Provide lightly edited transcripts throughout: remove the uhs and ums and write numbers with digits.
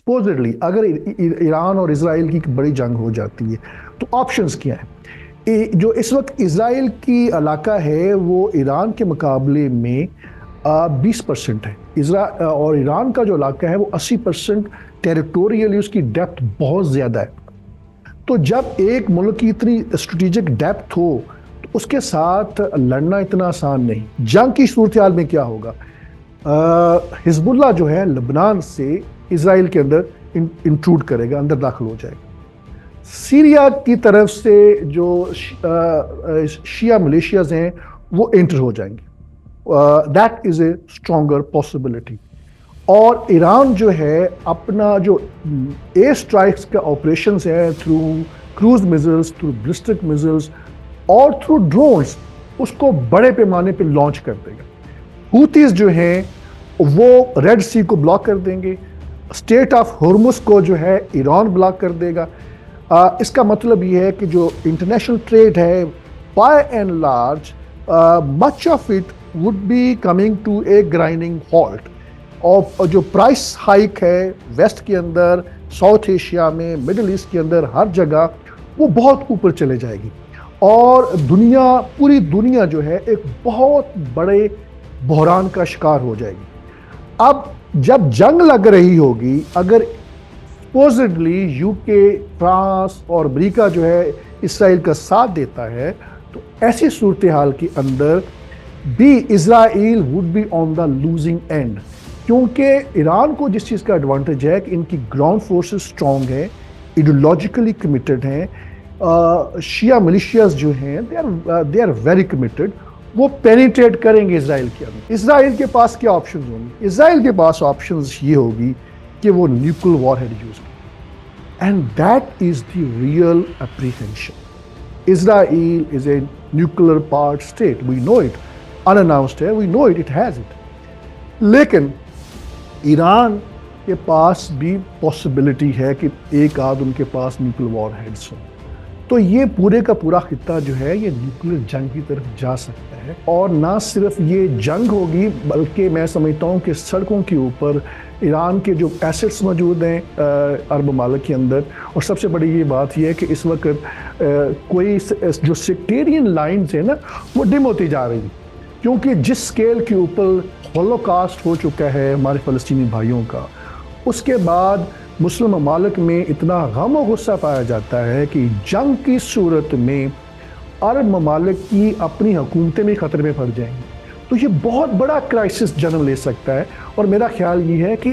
Supposedly अगर Iran और Israel की बड़ी जंग हो जाती है तो ऑप्शंस क्या है? जो इस वक्त इसराइल की इलाका है वो ईरान के मुकाबले में 20% है। और ईरान का जो इलाका है वो 80%। टेरिटोरियली उसकी डेप्थ बहुत ज़्यादा है। तो जब एक मुल्क की इतनी स्ट्रेटेजिक डेप्थ हो तो उसके साथ लड़ना इतना आसान नहीं। जंग की सूरत हाल में क्या होगा? हिजबुल्लाह जो है लेबनान से इसराइल के अंदर इंट्रूड करेगा, अंदर दाखिल हो जाएगा। सीरिया की तरफ से जो शिया मिलिशियाज हैं वो एंटर हो जाएंगे। That is a stronger possibility. और ईरान जो है अपना जो एयर स्ट्राइक्स का ऑपरेशंस है through cruise missiles, through ballistic missiles और थ्रू ड्रोन्स, उसको बड़े पैमाने पे लॉन्च कर देगा। हूतीज जो हैं वो रेड सी को ब्लॉक कर देंगे। स्टेट ऑफ हॉर्मुज को जो है ईरान ब्लॉक कर देगा। इसका मतलब ये है कि जो इंटरनेशनल ट्रेड है by and large much of it would be coming to a grinding halt. और जो प्राइस हाइक है वेस्ट के अंदर, साउथ एशिया में, मिडिल ईस्ट के अंदर, हर जगह वो बहुत ऊपर चले जाएगी। और दुनिया, पूरी दुनिया जो है एक बहुत बड़े बहरान का शिकार हो जाएगी। अब जब जंग लग रही होगी, अगर सपोजिटली यूके, फ्रांस और अमेरिका जो है इसराइल का साथ देता है, तो ऐसी सूरत हाल के अंदर भी Israel would be on the losing and. क्योंकि ईरान को जिस चीज़ का एडवांटेज है कि इनकी ग्राउंड फोर्सेस स्ट्रॉन्ग हैं, आइडियोलॉजिकली कमिटेड हैं। शिया मिलिशियाज जो हैं दे आर वेरी कमिटेड। वो पेनिट्रेट करेंगे इसराइल के अंदर। इसराइल के पास क्या ऑप्शंस होंगे? इसराइल के पास ऑप्शंस ये होगी कि वो न्यूक्लियर वॉरहेड यूज करे। And that is the real apprehension. Israel is a nuclear part state, we know it, unannounced है, we know it, it has it. लेकिन ईरान के पास भी पॉसिबिलिटी है कि एक आध उनके पास न्यूक्लियर वॉरहेड्स हों। तो ये पूरे का पूरा खित्ता जो है ये न्यूक्लियर जंग की तरफ जा सकता है। और ना सिर्फ ये जंग होगी बल्कि मैं समझता हूँ कि सड़कों के ऊपर ईरान के जो एसेट्स मौजूद हैं अरब ममालिक के अंदर। और सबसे बड़ी ये बात ये है कि इस वक्त कोई जो सेक्टेरियन लाइन्स है ना वो डिम होती जा रही है। क्योंकि जिस स्केल के ऊपर होलोकास्ट हो चुका है हमारे फ़लस्तीनी भाइयों का, उसके बाद मुस्लिम ममालिक में इतना गम और गुस्सा पाया जाता है कि जंग की सूरत में अरब ममालिक की अपनी हुकूमतें भी ख़तरे में पड़ जाएंगी। तो ये बहुत बड़ा क्राइसिस जन्म ले सकता है। और मेरा ख्याल ये है कि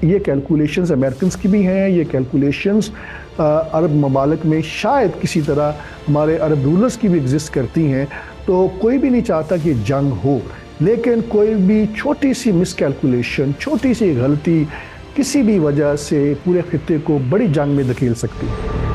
ये कैलकुलेशंस अमेरिकन्स की भी हैं, ये कैलकुलेशंस अरब ममालिक में शायद किसी तरह हमारे अरब रूलर्स की भी एग्जिस्ट करती हैं। तो कोई भी नहीं चाहता कि जंग हो, लेकिन कोई भी छोटी सी मिसकैलकुलेशन, छोटी सी गलती किसी भी वजह से पूरे खित्ते को बड़ी जंग में धकेल सकती है।